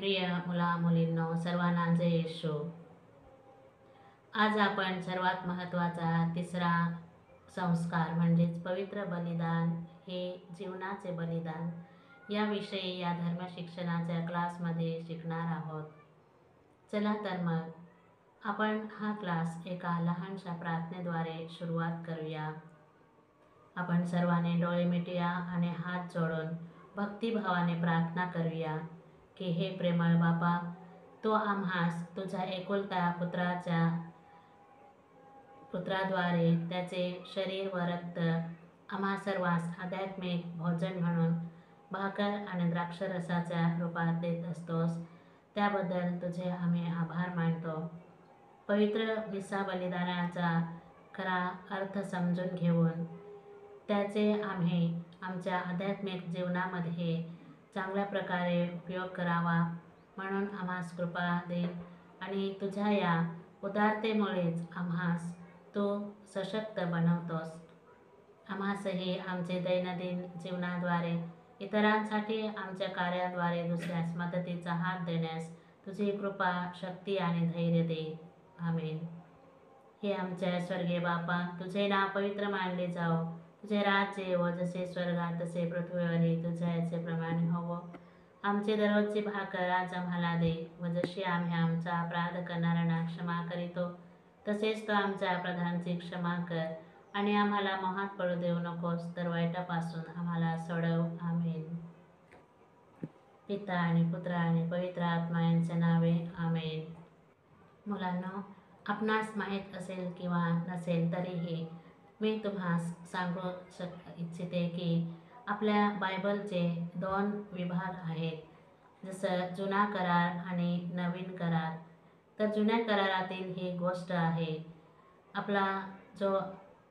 प्रिय मुला मुलींनो, सर्वांना जय येशू. आज आपण सर्वात महत्त्वाचा तिसरा संस्कार म्हणजेच पवित्र बलिदान हे जीवनाचे बलिदान याविषयी या धर्मशिक्षणाच्या क्लासमध्ये शिकणार आहोत. चला तर मग आपण हा क्लास एका लहानशा प्रार्थनेद्वारे सुरुवात करूया. आपण सर्वांनी डोळे मिटूया आणि हात जोडून भक्तिभावाने प्रार्थना करूया की हे प्रेमळ बापा, तो आम्हास तुझ्या एकुलत्या पुत्राद्वारे त्याचे शरीर व रक्त आम्हा सर्वांस आध्यात्मिक भोजन म्हणून भाकर आणि द्राक्षरसाच्या रूपात देत असतोस, त्याबद्दल तुझे आम्ही आभार मानतो. पवित्र मिसा बलिदानाचा खरा अर्थ समजून घेऊन त्याचे आम्ही आमच्या आध्यात्मिक जीवनामध्ये चांगल्या प्रकारे उपयोग करावा म्हणून आम्हास कृपा दे आणि तुझ्या या उदारतेमुळेच आम्हास तू सशक्त बनवतोस. आम्हासही आमचे दैनंदिन जीवनाद्वारे इतरांसाठी आमच्या कार्याद्वारे दुसऱ्यास मदतीचा हात देण्यास तुझी कृपा, शक्ती आणि धैर्य दे. आमेन. हे आमच्या स्वर्गीय बापा, तुझे नाव पवित्र मानले जाओ. तुझे राज्य येवो, जसे स्वर्गात तसे पृथ्वीवरही तुझ्या याचे प्रमाणे होवो. आमची दररोजची भाकर आज आम्हाला दे, व जशी आम्ही आमचा अपराध करणाऱ्यांना क्षमा करीतो, तसेच तो आमच्या अपराधांची क्षमा कर, आणि आम्हाला मोहात पडू देऊ नकोस, तर वाईटापासून आम्हाला सोडव. आमेन. पिता आणि पुत्र आणि पवित्र आत्मा यांच्या नावे. आमेन. मुलांनो, आपणास माहीत असेल किंवा नसेल तरीही मी तुम्हास सांगू इच्छिते की आपल्या बायबलचे 2 विभाग आहेत, जसं जुना करार आणि नवीन करार. तर जुन्या करारातील ही गोष्ट आहे, आपला जो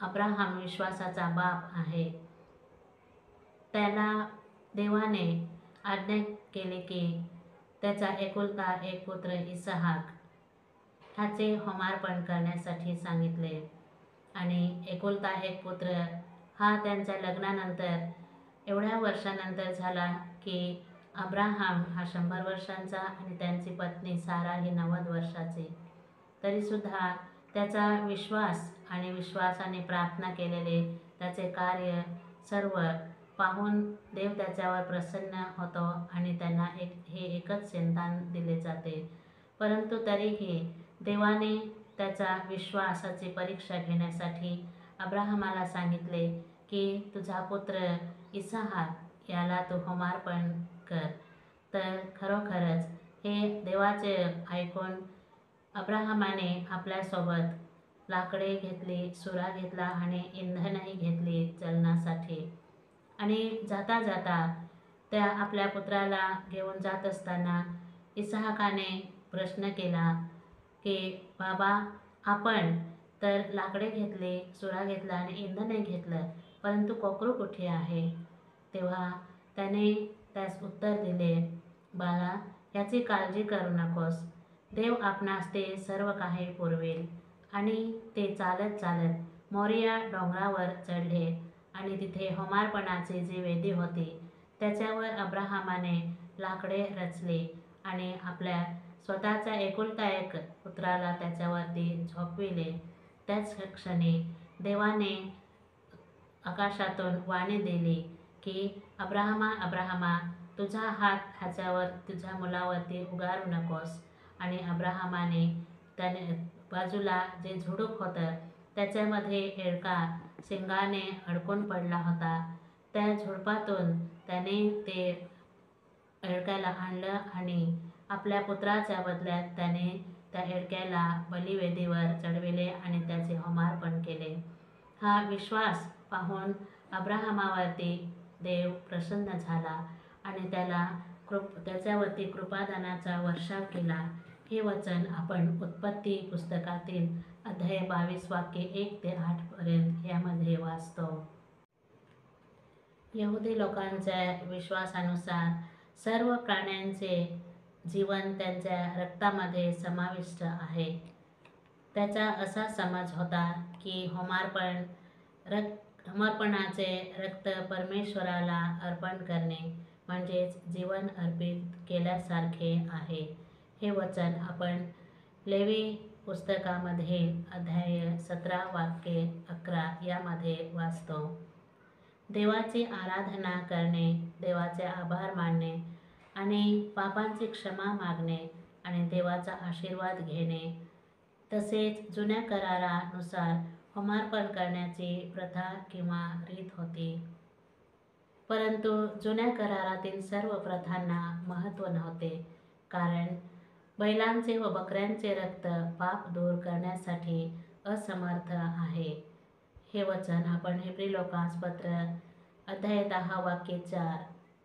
अब्राहम विश्वासाचा बाप आहे, त्याला देवाने आज्ञा केली की त्याचा एकुलता एक पुत्र इसहाक ह्याचे होमार्पण करण्यासाठी सांगितले. आणि एकुलता एक पुत्र हा त्यांच्या लग्नानंतर एवढ्या वर्षानंतर झाला की अब्राहम हा 100 वर्षांचा आणि त्यांची पत्नी सारा ही 90 वर्षाची. तरीसुद्धा त्याचा विश्वास आणि विश्वासाने प्रार्थना केलेले त्याचे कार्य सर्व पाहून देव त्याच्यावर प्रसन्न होतो आणि त्यांना हे एकच संतान दिले जाते. परंतु तरीही देवाने त्याचा विश्वासाची परीक्षा घेण्यासाठी अब्राहमाला सांगितले की तुझा पुत्र इसहाक याला तू होमार्पण कर. तर खरोखरच हे देवाचे ऐकून अब्राहमाने आपल्यासोबत लाकडे घेतली, सुरा घेतला आणि इंधनही घेतली जलनासाठी. आणि जाता जाता त्या आपल्या पुत्राला घेऊन जात असताना इसहाकाने प्रश्न केला की बाबा, आपण तर लाकडे घेतली, सुरा घेतला आणि इंधनही घेतलं, परंतु कोकरू कुठे आहे? तेव्हा त्याने त्यास उत्तर दिले, बाळा, याची काळजी करू नकोस. देव आपणास ते सर्व काही पुरवेल. आणि ते चालत चालत मोरिया डोंगरावर चढले आणि तिथे होमार्पणाची जी वेदी होती त्याच्यावर अब्राहमाने लाकडे रचले आणि आपल्या स्वतःचा एकुलता एक पुत्राला त्याच्यावरती झोपविले. त्याच क्षणी देवाने आकाशातून वाणी दिली की अब्राहमा, अब्राहमा, तुझा हात ह्याच्यावर तुझ्या मुलावरती उगारू नकोस. आणि अब्राहमाने त्याने बाजूला जे झुडूप होतं त्याच्यामध्ये एळका शिंगाने अडकून पडला होता, त्या झुडपातून त्याने ते एळक्याला आणलं आणि आपल्या पुत्राच्या बदल्यात त्याने त्या एळक्याला बलिवेदीवर चढविले आणि त्याचे होमार्पण केले. हा विश्वास पाहून अब्राहमावरती देव प्रसन्न झाला आणि त्याच्यावरती कृपादानाचा वर्षाव केला. हे वचन आपण उत्पत्ती पुस्तकातील अध्याय 22 वाक्ये 1 ते 8 पर्यंत यामध्ये वाचतो. यहुदी लोकांच्या विश्वासानुसार सर्व प्राण्यांचे जीवन त्यांच्या रक्तामध्ये समाविष्ट आहे. त्याचा असा समज होता की होमार्पणाचे रक्त परमेश्वराला अर्पण करणे म्हणजेच जीवन अर्पित केल्यासारखे आहे. हे वचन आपण लेवी पुस्तकामध्ये अध्याय 17 वाक्ये 11 यामध्ये वाचतो. देवाची आराधना करणे, देवाचे आभार मानणे आणि पापांची क्षमा मागणे आणि देवाचा आशीर्वाद घेणे, तसेच जुन्या करारानुसार होमार्पण करण्याची प्रथा किंवा रीत होती. परंतु जुन्या करारातील सर्व प्रथांना महत्त्व नव्हते, कारण बैलांचे व बकऱ्यांचे रक्त पाप दूर करण्यासाठी असमर्थ आहे. हे वचन आपण हिब्री लोकांस पत्र अध्याय 10 वाक्य 4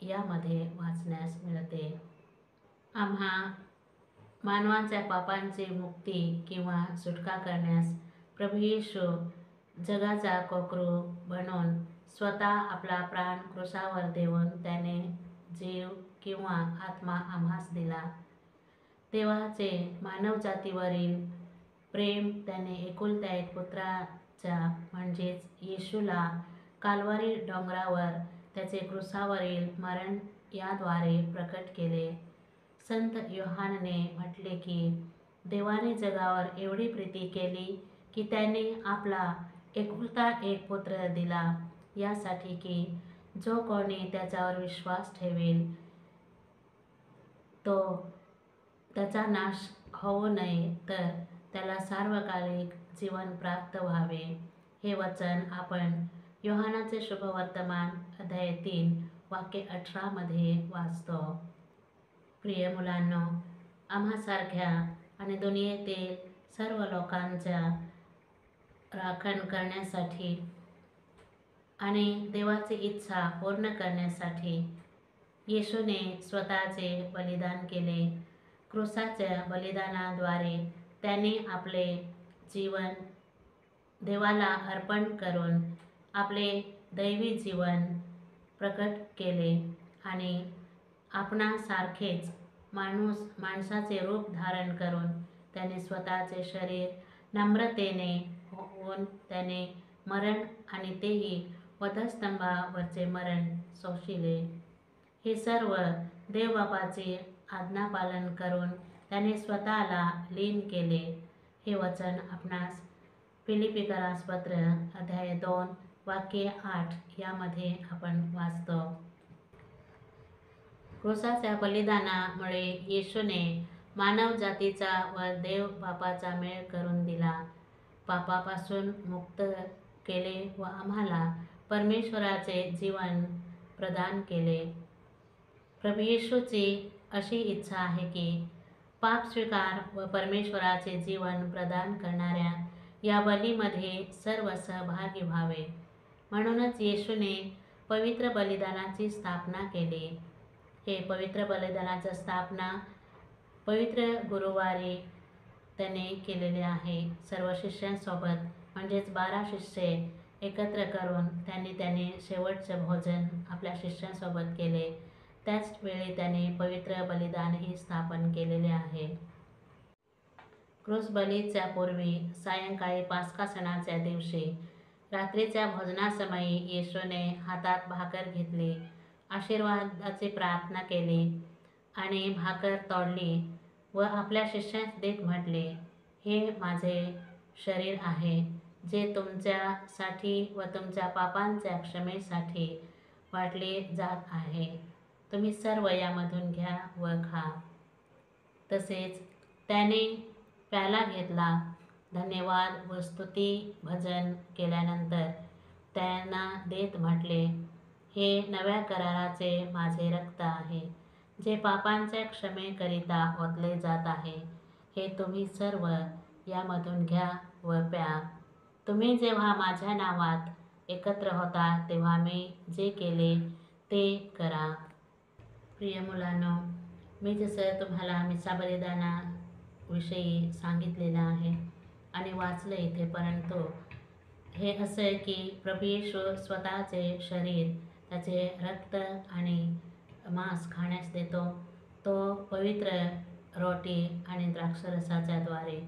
यामध्ये वाचण्यास मिळते. आम्हा मानवाच्या पापांची मुक्ती किंवा सुटका करण्यास प्रभू येशू जगाचा कोकरू बनून स्वतः आपला प्राण क्रूसावर देऊन त्याने जीव किंवा आत्मा आम्हास दिला. देवाचे मानवजातीवरील प्रेम त्याने एकुलत्या एक पुत्राच्या म्हणजेच येशूला काल्वारी डोंगरावर त्याचे क्रूसावरील मरण याद्वारे प्रकट केले. संत योहानने म्हटले की देवाने जगावर एवढी प्रीती केली की त्याने आपला एकुलता एक पुत्र दिला, यासाठी की जो कोणी त्याच्यावर विश्वास ठेवेल तो त्याचा नाश होऊ नये, तर त्याला सार्वकालिक जीवन प्राप्त व्हावे. हे वचन आपण योहानाचे शुभवर्तमान अध्याय 3 वाक्य 18 मध्ये वाचतो. प्रिय मुलांनो, आम्हासारख्या आणि दुनियेतील सर्व लोकांच्या राखण करण्यासाठी आणि देवाची इच्छा पूर्ण करण्यासाठी येशूने स्वतःचे बलिदान केले. क्रूसाच्या बलिदानाद्वारे त्याने आपले जीवन देवाला अर्पण करून आपले दैवी जीवन प्रकट केले आणि आपणासारखेच माणसाचे रूप धारण करून त्याने स्वतःचे शरीर नम्रतेने होऊन त्याने मरण आणि तेही वधस्तंभावरचे मरण सोशिले. हे सर्व देवबापाचे आज्ञापालन करून त्याने स्वतःला लीन केले. हे वचन आपणास फिलिपिकरास पत्र अध्याय 2 वाक्य 8 यामध्ये आपण वाचतो. क्रूसाच्या बलिदानामुळे येशूने मानव जातीचा व देव बापाचा मेळ करून दिला, पापापासून मुक्त केले व आम्हाला परमेश्वराचे जीवन प्रदान केले. प्रभू येशूची अशी इच्छा आहे की पाप स्वीकार व परमेश्वराचे जीवन प्रदान करणाऱ्या या बलीमध्ये सर्व सहभागी व्हावे. म्हणूनच येशूने पवित्र बलिदानाची स्थापना केली. हे पवित्र बलिदानाची स्थापना पवित्र गुरुवारी त्याने केलेले आहे. सर्व शिष्यांसोबत म्हणजेच 12 शिष्ये एकत्र करून त्याने शेवटचे भोजन आपल्या शिष्यांसोबत केले. त्याच वेळी त्याने पवित्र बलिदानही स्थापन केलेले आहे. क्रूस बलीच्या पूर्वी सायंकाळी पास्का सणाच्या दिवशी रात्रीच्या भोजनासमयी येशूने हातात भाकर घेतली, आशीर्वादाची प्रार्थना केली आणि भाकर तोडली व आपल्या शिष्यांस देत म्हटले, हे माझे शरीर आहे, जे तुमच्यासाठी व तुमच्या पापांच्या क्षमेसाठी वाटले जात आहे. तुम्ही सर्व यामधून घ्या व खा. तसेच त्याने प्याला घेतला, धन्यवाद व स्तुती भजन केल्यानंतर त्यांना देत म्हटले, हे नव्या कराराचे माझे रक्त आहे, जे पापांच्या क्षमेकरिता ओतले जात आहे. हे तुम्ही सर्व यामधून घ्या व प्या. तुम्ही जेव्हा माझ्या नावात एकत्र होता तेव्हा मी जे केले ते करा. प्रिय मुलांनो, मी जसं तुम्हाला मिसा बलिदानाविषयी सांगितलेलं आहे आणि वाचलं इथे, परंतु हे असं आहे की प्रभू येशू स्वतःचे शरीर, त्याचे रक्त आणि मांस खाण्यास देतो, तो पवित्र रोटी आणि द्राक्षरसाच्या द्वारे.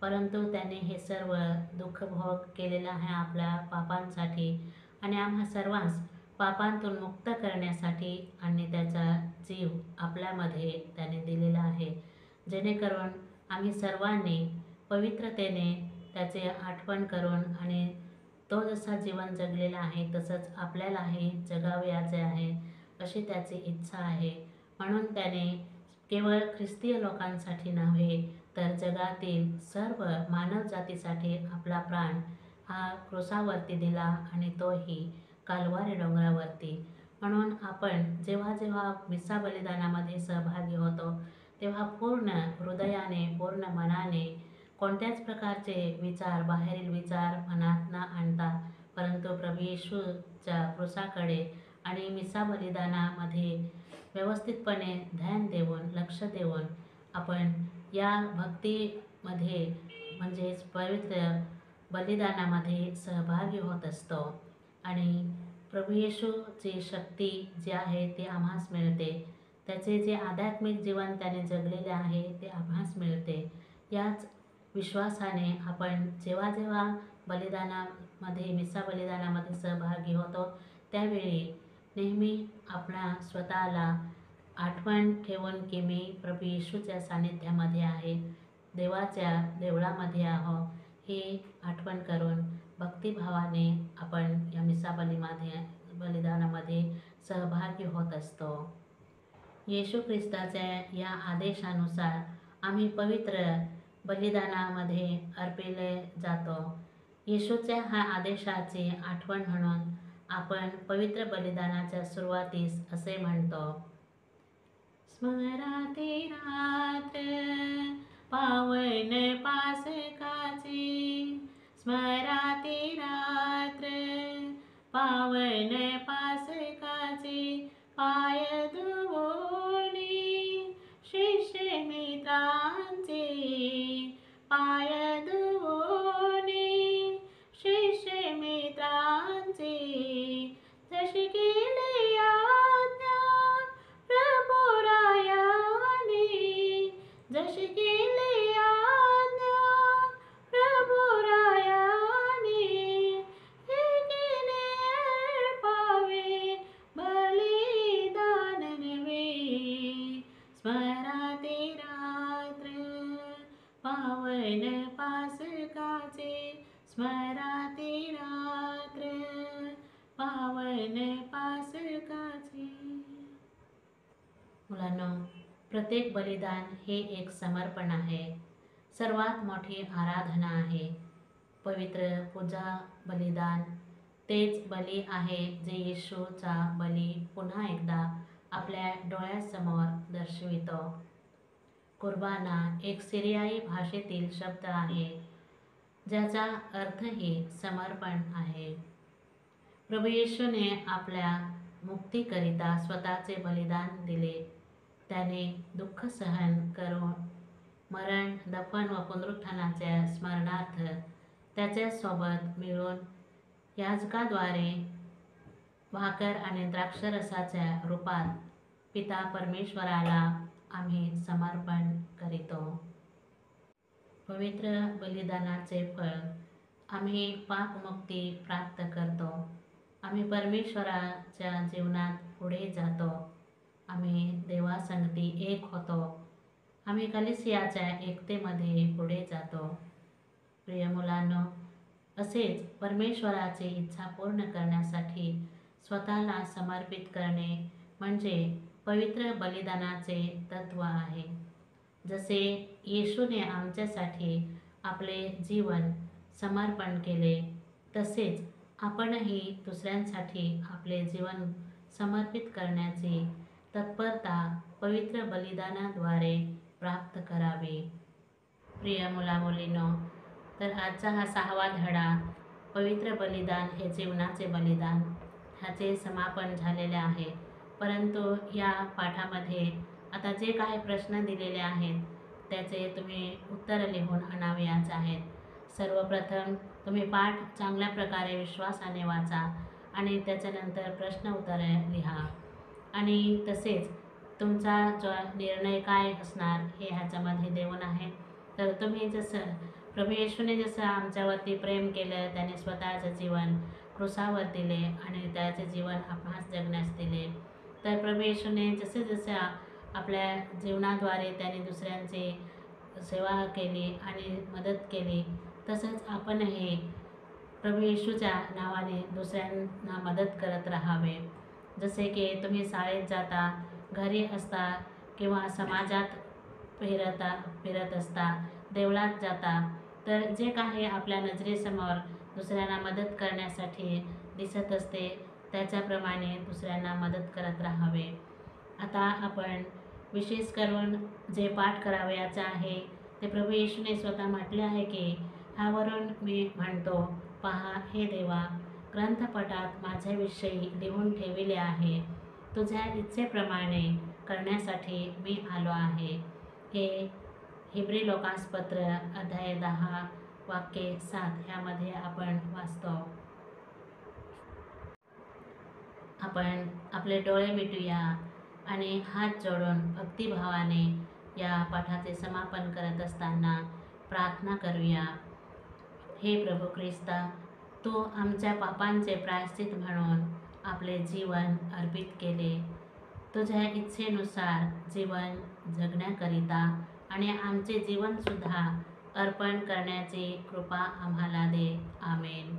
परंतु त्याने हे सर्व दुःख भोग केलेलं आहे आपल्या पापांसाठी आणि आम्हा सर्वांस पापांतून मुक्त करण्यासाठी आणि त्याचा जीव आपल्यामध्ये त्याने दिलेला आहे, जेणेकरून आम्ही सर्वांनी पवित्रतेने त्याचे आठवण करून आणि तो जसा जीवन जगलेला आहे तसंच आपल्यालाही जगावयाचे आहे अशी त्याची इच्छा आहे. म्हणून त्याने केवळ ख्रिस्तीय लोकांसाठी नव्हे तर जगातील सर्व मानवजातीसाठी आपला प्राण हा क्रूसावरती दिला आणि तोही काल्वारी डोंगरावरती. म्हणून आपण जेव्हा जेव्हा मिसा बलिदानामध्ये सहभागी होतो तेव्हा पूर्ण हृदयाने पूर्ण मनाने कोणत्याच प्रकारचे विचार बाहेरील विचार मनात न आणता परंतु प्रभू येशूच्या क्रूसाकडे आणि मिसा बलिदानामध्ये व्यवस्थितपणे ध्यान देऊन लक्ष देऊन आपण या भक्तीमध्ये म्हणजेच पवित्र बलिदानामध्ये सहभागी होत असतो आणि प्रभू येशूची शक्ती जी आहे ती आम्हास मिळते. त्याचे जे आध्यात्मिक जीवन त्याने जगलेले आहे ते आम्हास मिळते. याच विश्वासाने आपण जेव्हा जेव्हा बलिदानामध्ये मिसा बलिदानामध्ये सहभागी होतो त्यावेळी नेहमी आपल्या स्वतःला आठवण ठेवून की मी प्रभू येशूच्या सानिध्यामध्ये आहे, देवाच्या देवळामध्ये आहो हे आठवण करून भक्तिभावाने आपण या मिसा बलिदानामध्ये सहभागी होत असतो. येशू ख्रिस्ताच्या या आदेशानुसार आम्ही पवित्र बलिदानामध्ये अर्पिले जातो. येशूच्या ह्या आदेशाची आठवण म्हणून आपण पवित्र बलिदानाच्या सुरुवातीस असे म्हणतो, स्मराते रात्र पावन पासकाची, स्मराते रात्र पावन पासकाची, पाय धुवोनी शिष्य मित्रांचे, पाय धुवोनी शिष्य मित्रांचे, जशी केली आज्ञा प्रभू रायाने, जशी केली आज्ञा प्रभू रायाने, एकीने अर्पावे बलिदान नवे, स्मराते रात्र पावन पासकाचे, स्मराते रात्र पावन पासकाचे. मुलांनो, प्रत्येक बलिदान हे एक समर्पण आहे, सर्वात मोठी आराधना आहे. पवित्र पूजा बलिदान तेच बली आहे जे येशूचा बली पुन्हा एकदा आपल्या डोळ्यासमोर दर्शवितो. कुर्बाना एक सिरियाई भाषेतील शब्द आहे ज्याचा अर्थही समर्पण आहे. प्रभू येशूने आपल्या मुक्तीकरिता स्वतःचे बलिदान दिले. त्याने दुःख सहन करून मरण, दफन व पुनरुत्थानाच्या स्मरणार्थ त्याच्यासोबत मिळून याजकाद्वारे भाकर आणि द्राक्षरसाच्या रूपात पिता परमेश्वराला आम्ही समर्पण करीतो. पवित्र बलिदानाचे फळ आम्ही पापमुक्ती प्राप्त करतो. आम्ही परमेश्वराच्या जीवनात पुढे जातो. आम्ही देवासंगती एक होतो. आम्ही कलिसियाच्या एकतेमध्ये पुढे जातो. प्रिय मुलांनो, असेच परमेश्वराची इच्छा पूर्ण करण्यासाठी स्वतःला समर्पित करणे म्हणजे पवित्र बलिदानाचे तत्व आहे. जसे येशूने आमच्यासाठी आपले जीवन समर्पण केले तसेच आपणही दुसऱ्यांसाठी आपले जीवन समर्पित करण्याची तत्परता पवित्र बलिदानाद्वारे प्राप्त करावी. प्रिय मुलामुलींनो, तर आजचा हा 6वा धडा पवित्र बलिदान हे जीवनाचे बलिदान ह्याचे समापन झालेले आहे. परंतु या पाठामध्ये आता जे काही प्रश्न दिलेले आहेत त्याचे तुम्ही उत्तर लिहून आणावयाचे आहेत. सर्वप्रथम तुम्ही पाठ चांगल्या प्रकारे विश्वासाने वाचा आणि त्याच्यानंतर प्रश्न उत्तरे लिहा आणि तसेच तुमचा जो निर्णय काय असणार हे ह्याच्यामध्ये देऊन आहे. तर तुम्ही जसं प्रभू येशूने जसं आमच्यावरती प्रेम केलं, त्याने स्वतःचं जीवन क्रूसावर दिले आणि त्याचे जीवन आपणास जगण्यास दिले. तर प्रभू येशूने जसे जसे आपल्या जीवनाद्वारे त्याने दुसऱ्यांची सेवा केली आणि मदत केली, तसंच आपणही प्रभू येशूच्या नावाने दुसऱ्यांना मदत करत राहावे. जसे की तुम्ही शाळेत जाता, घरी असता किंवा समाजात फिरत असता, देवळात जाता, तर जे काही आपल्या नजरेसमोर दुसऱ्यांना मदत करण्यासाठी दिसत असते त्याच्याप्रमाणे दुसऱ्यांना मदत करत राहावे. आता आपण विशेष करून जे पाठ करावयाचं आहे ते प्रभू येशूने स्वतः म्हटले आहे की ह्यावरून मी म्हणतो, पहा हे देवा, ग्रंथपटात माझ्याविषयी लिहून ठेविले आहे. तुझ्या इच्छेप्रमाणे करण्यासाठी मी आलो आहे. हे हिब्री लोकांसपत्र अध्याय 10 वाक्य 7 ह्यामध्ये आपण वाचतो. आपण आपले डोळे मिटूया आणि हात जोडून भक्तिभावाने या पाठाचे समापन करत असताना प्रार्थना करूया. हे प्रभू ख्रिस्ता, तू आमच्या पापांचे प्रायश्चित म्हणून आपले जीवन अर्पित केले. तुझ्या इच्छेनुसार जीवन जगण्याकरिता आणि आमचे जीवनसुद्धा अर्पण करण्याची कृपा आम्हाला दे. आमेन.